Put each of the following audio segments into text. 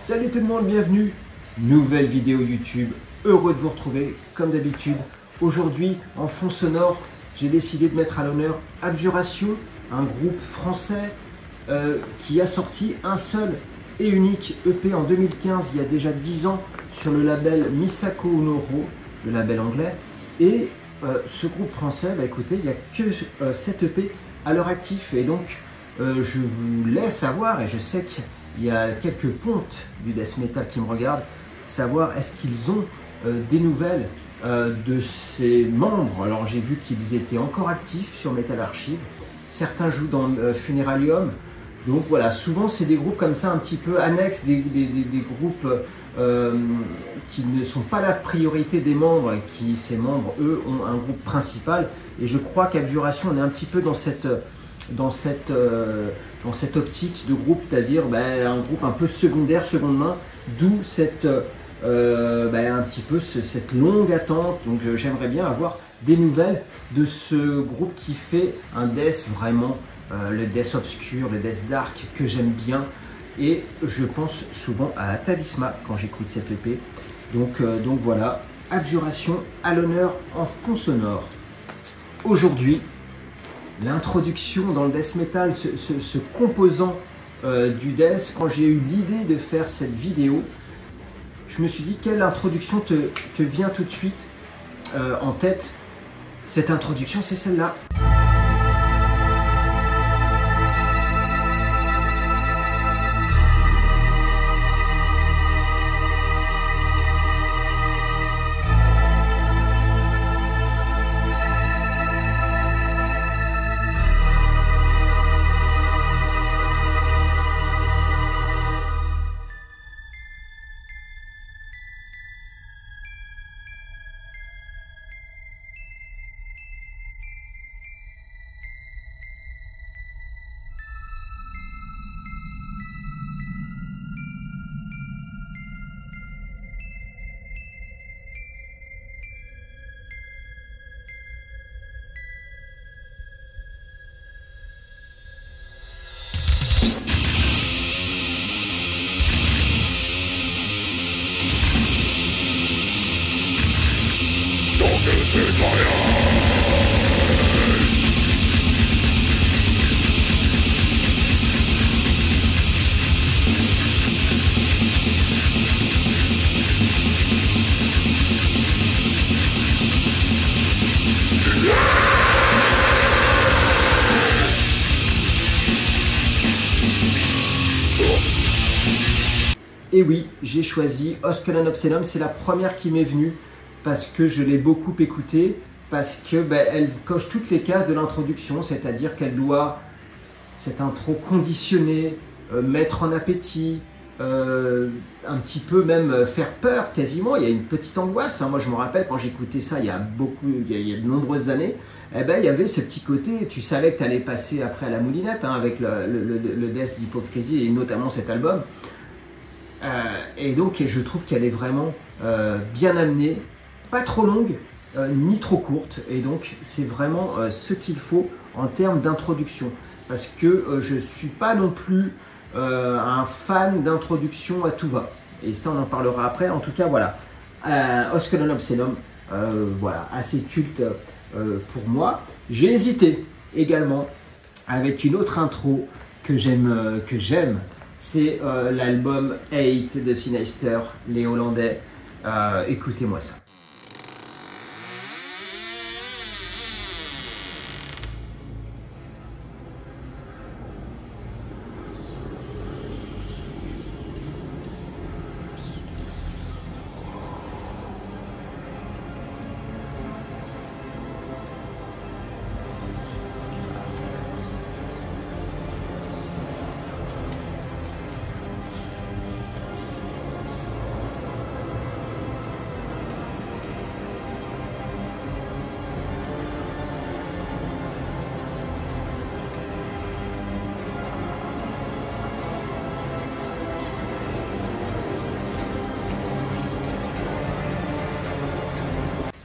Salut tout le monde, bienvenue, nouvelle vidéo YouTube, heureux de vous retrouver comme d'habitude. Aujourd'hui en fond sonore, j'ai décidé de mettre à l'honneur Abjuration, un groupe français qui a sorti un seul et unique EP en 2015, il y a déjà 10 ans, sur le label Misako Unoro, le label anglais. Et ce groupe français, écoutez, il n'y a que 7 EP à leur actif, et donc je vous laisse savoir, et je sais qu'il y a quelques pontes du death metal qui me regardent, savoir est-ce qu'ils ont des nouvelles de ces membres. Alors j'ai vu qu'ils étaient encore actifs sur Metal Archive, certains jouent dans Funeralium, donc voilà, souvent c'est des groupes comme ça un petit peu annexes, des groupes qui ne sont pas la priorité des membres, et qui, ces membres, eux, ont un groupe principal. Et je crois qu'Abjuration, on est un petit peu dans cette optique de groupe, c'est-à-dire un groupe un peu secondaire, seconde main, d'où cette un petit peu cette longue attente. Donc j'aimerais bien avoir des nouvelles de ce groupe qui fait un death vraiment, le death obscur, le death dark que j'aime bien, et je pense souvent à Atavisma quand j'écoute cette EP. Donc voilà, Abjuration à l'honneur en fond sonore. Aujourd'hui, l'introduction dans le death metal, ce composant du death, quand j'ai eu l'idée de faire cette vidéo, je me suis dit, quelle introduction te vient tout de suite en tête? Cette introduction, c'est celle-là. Et oui, j'ai choisi Osculum Obscenum, c'est la première qui m'est venue parce que je l'ai beaucoup écoutée, parce que elle coche toutes les cases de l'introduction, c'est-à-dire qu'elle doit, cette intro, conditionner, mettre en appétit, un petit peu même faire peur quasiment. Il y a une petite angoisse, hein. Moi je me rappelle quand j'écoutais ça il y a de nombreuses années, il y avait ce petit côté, tu savais que tu allais passer après à la moulinette, hein, avec le death d'Hypocrisie, et notamment cet album. Et donc je trouve qu'elle est vraiment bien amenée, pas trop longue ni trop courte, et donc c'est vraiment ce qu'il faut en termes d'introduction, parce que je ne suis pas non plus un fan d'introduction à tout va, et ça on en parlera après. En tout cas voilà, Osculum Obscenum, voilà, assez culte pour moi. J'ai hésité également avec une autre intro que j'aime. C'est l'album 8 de Sinister, les Hollandais. Écoutez-moi ça.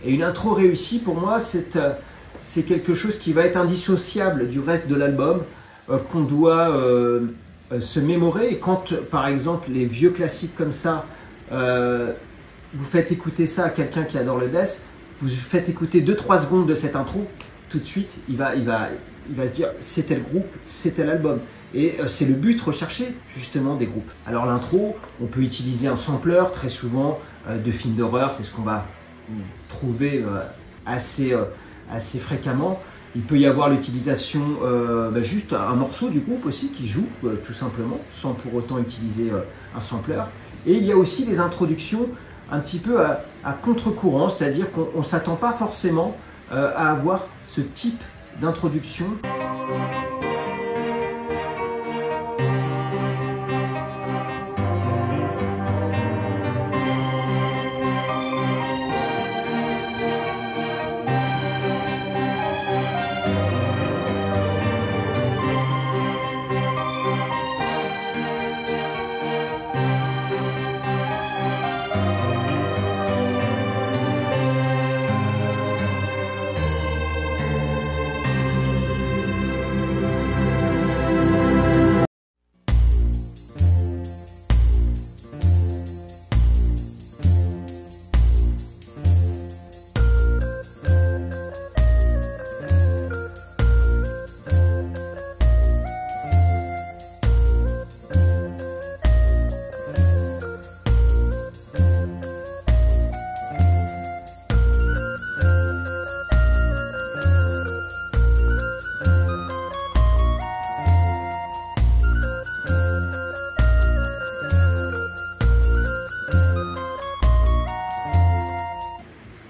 Et une intro réussie, pour moi, c'est quelque chose qui va être indissociable du reste de l'album, qu'on doit se mémorer. Et quand, par exemple, les vieux classiques comme ça, vous faites écouter ça à quelqu'un qui adore le death, vous faites écouter 2-3 secondes de cette intro, tout de suite, il va se dire c'était le groupe, c'était l'album. Et c'est le but recherché justement des groupes. Alors l'intro, on peut utiliser un sampler très souvent de films d'horreur, c'est ce qu'on va trouver assez fréquemment. Il peut y avoir l'utilisation juste un morceau du groupe aussi qui joue tout simplement, sans pour autant utiliser un sampler. Et il y a aussi les introductions un petit peu à contre-courant, c'est-à-dire qu'on ne s'attend pas forcément à avoir ce type d'introduction.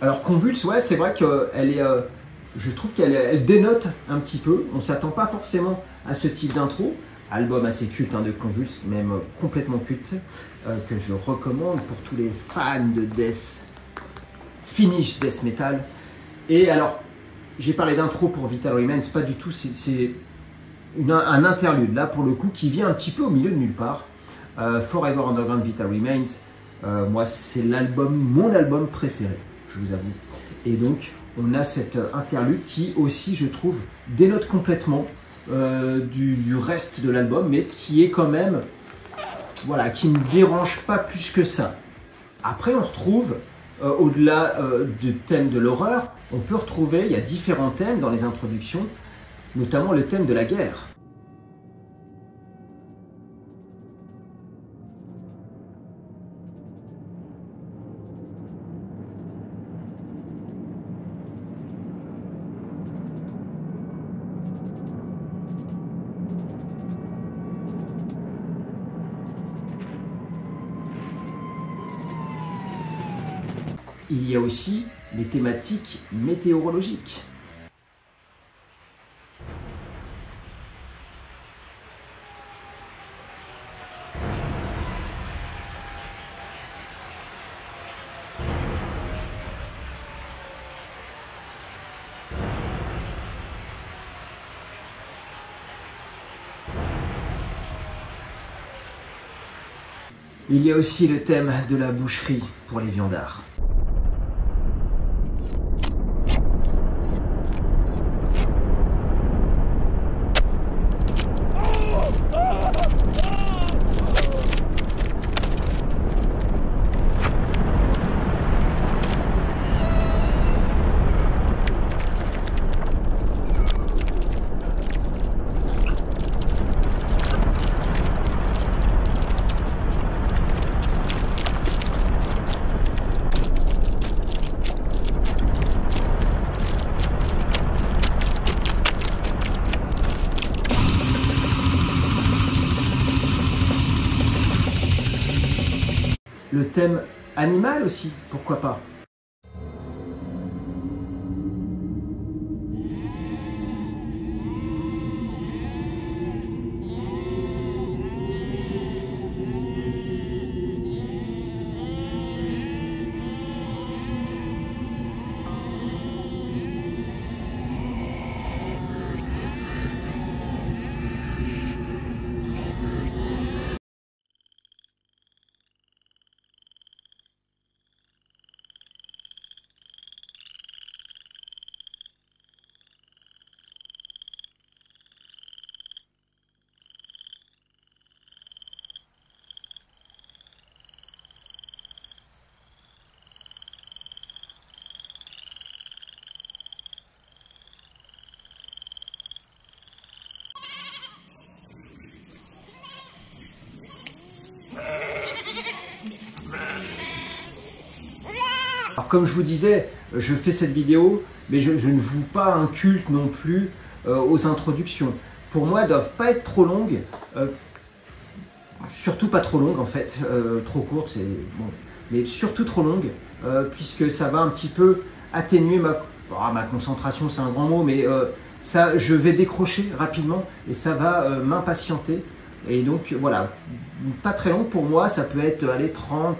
Alors Convulse, ouais, c'est vrai qu'elle est, je trouve qu'elle dénote un petit peu. On ne s'attend pas forcément à ce type d'intro. Album assez culte de Convulse, même complètement culte, que je recommande pour tous les fans de death, finish death metal. Et alors, j'ai parlé d'intro pour Vital Remains, pas du tout, c'est un interlude là pour le coup qui vient un petit peu au milieu de nulle part. Forever Underground Vital Remains, moi c'est mon album préféré, je vous avoue. Et donc on a cet interlude qui aussi, je trouve, dénote complètement du reste de l'album, mais qui est quand même, voilà, qui ne dérange pas plus que ça. Après on retrouve, au-delà du thème de l'horreur, on peut retrouver, il y a différents thèmes dans les introductions, notamment le thème de la guerre. Il y a aussi les thématiques météorologiques. Il y a aussi le thème de la boucherie pour les viandards. Le thème animal aussi, pourquoi pas. Alors comme je vous disais, je fais cette vidéo, mais je ne voue pas un culte non plus aux introductions. Pour moi, elles ne doivent pas être trop longues, surtout pas trop longues en fait, trop courtes, c'est bon, mais surtout trop longues, puisque ça va un petit peu atténuer ma concentration, c'est un grand mot, mais ça, je vais décrocher rapidement et ça va m'impatienter. Et donc voilà, pas très long pour moi, ça peut être allez,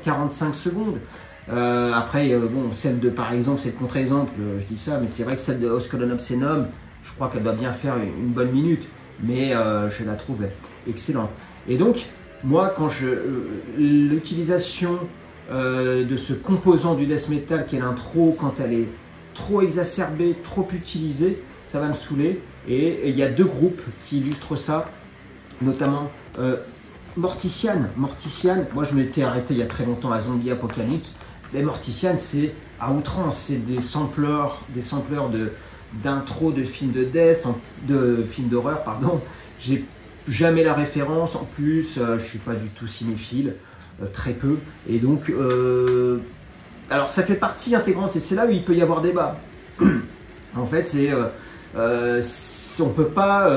30-45 secondes. Après, bon, celle de, par exemple, c'est le contre-exemple, je dis ça, mais c'est vrai que celle de Osculum Obscenum, je crois qu'elle doit bien faire une bonne minute, mais je la trouve excellente. Et donc, moi, quand l'utilisation de ce composant du death metal qui est l'intro, quand elle est trop exacerbée, trop utilisée, ça va me saouler. Et il y a deux groupes qui illustrent ça, notamment Mortician. Mortician, moi je m'étais arrêté il y a très longtemps à Zombie Apocalypse, mais Mortician c'est à outrance, c'est des sampleurs d'intro de films de death, de films d'horreur, pardon. J'ai jamais la référence, en plus je suis pas du tout cinéphile, très peu, et donc alors ça fait partie intégrante et c'est là où il peut y avoir débat. En fait c'est on ne peut pas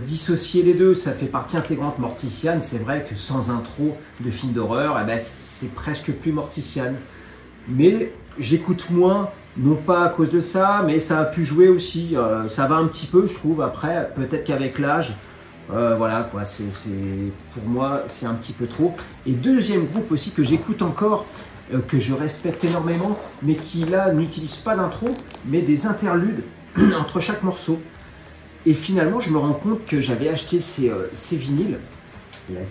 dissocier les deux, ça fait partie intégrante. Mortician, c'est vrai que sans intro de film d'horreur, eh ben, c'est presque plus Mortician. Mais j'écoute moins, non pas à cause de ça, mais ça a pu jouer aussi. Ça va un petit peu, je trouve, après, peut-être qu'avec l'âge, voilà, quoi, pour moi, c'est un petit peu trop. Et deuxième groupe aussi que j'écoute encore, que je respecte énormément, mais qui là n'utilise pas d'intro, mais des interludes entre chaque morceau. Et finalement, je me rends compte que j'avais acheté ces vinyles il y a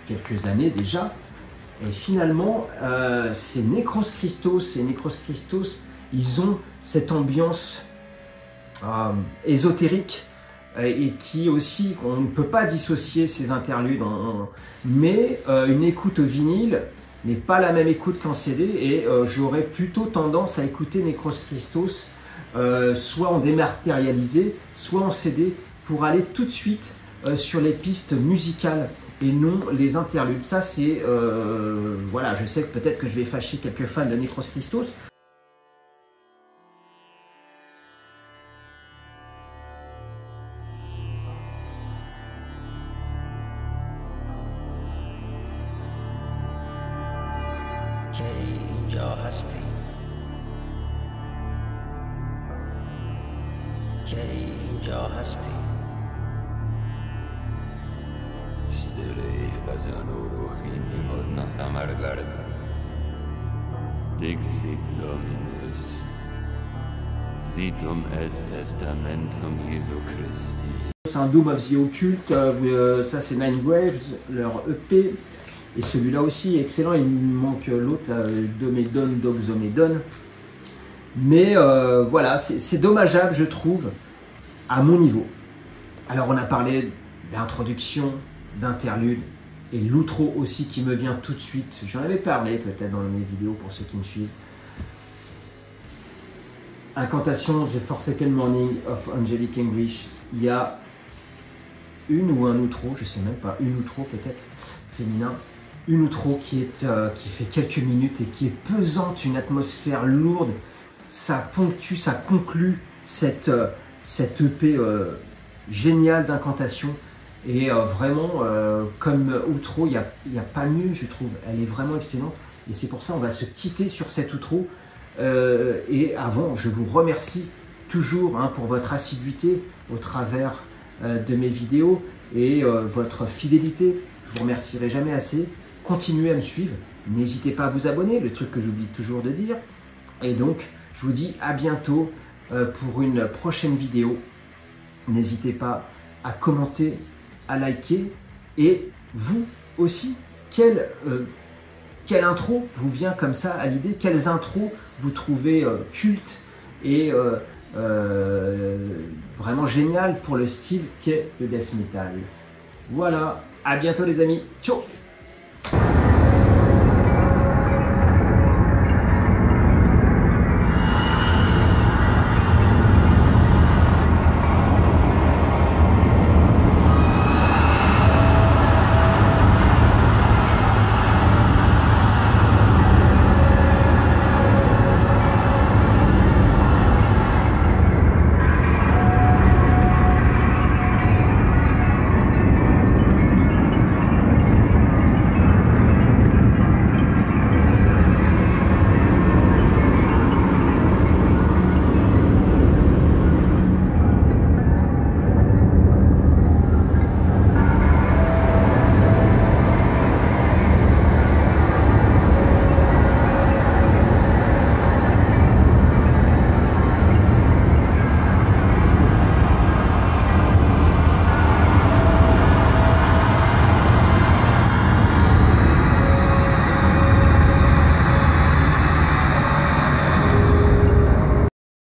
quelques années déjà. Et finalement, c'est Necros Christos et Necros Christos, ils ont cette ambiance ésotérique et qui aussi, on ne peut pas dissocier ces interludes. Mais une écoute au vinyle n'est pas la même écoute qu'en CD et j'aurais plutôt tendance à écouter Necros Christos soit en dématérialisé, soit en CD, pour aller tout de suite sur les pistes musicales et non les interludes. Ça c'est, voilà, je sais que peut-être que je vais fâcher quelques fans de Necros Christos. Dixit Dominus, situm est testamentum Jesu Christi. C'est un Doom of the Occult, ça c'est Nine Graves, leur EP, et celui-là aussi excellent. Il me manque l'autre, Domedon, Doxomedon. Mais voilà, c'est dommageable, je trouve, à mon niveau. Alors on a parlé d'introduction, d'interlude, et l'outro aussi qui me vient tout de suite. J'en avais parlé peut-être dans mes vidéos pour ceux qui me suivent. Incantation The Forsaken Morning of Angelic English. Il y a une ou un outro, je sais même pas, une outro peut-être, féminin. Une outro qui fait quelques minutes et qui est pesante, une atmosphère lourde. Ça ponctue, ça conclut cette EP géniale d'incantation. Et vraiment, comme outro, il n'y a pas mieux, je trouve. Elle est vraiment excellente. Et c'est pour ça qu'on va se quitter sur cette outro. Et avant, je vous remercie toujours pour votre assiduité au travers de mes vidéos et votre fidélité. Je vous remercierai jamais assez. Continuez à me suivre. N'hésitez pas à vous abonner, le truc que j'oublie toujours de dire. Et donc, je vous dis à bientôt pour une prochaine vidéo. N'hésitez pas à commenter, à liker, et vous aussi, quelle intro vous vient comme ça à l'idée, quelles intros vous trouvez cultes et vraiment géniales pour le style qu'est le death metal. Voilà, à bientôt les amis, ciao.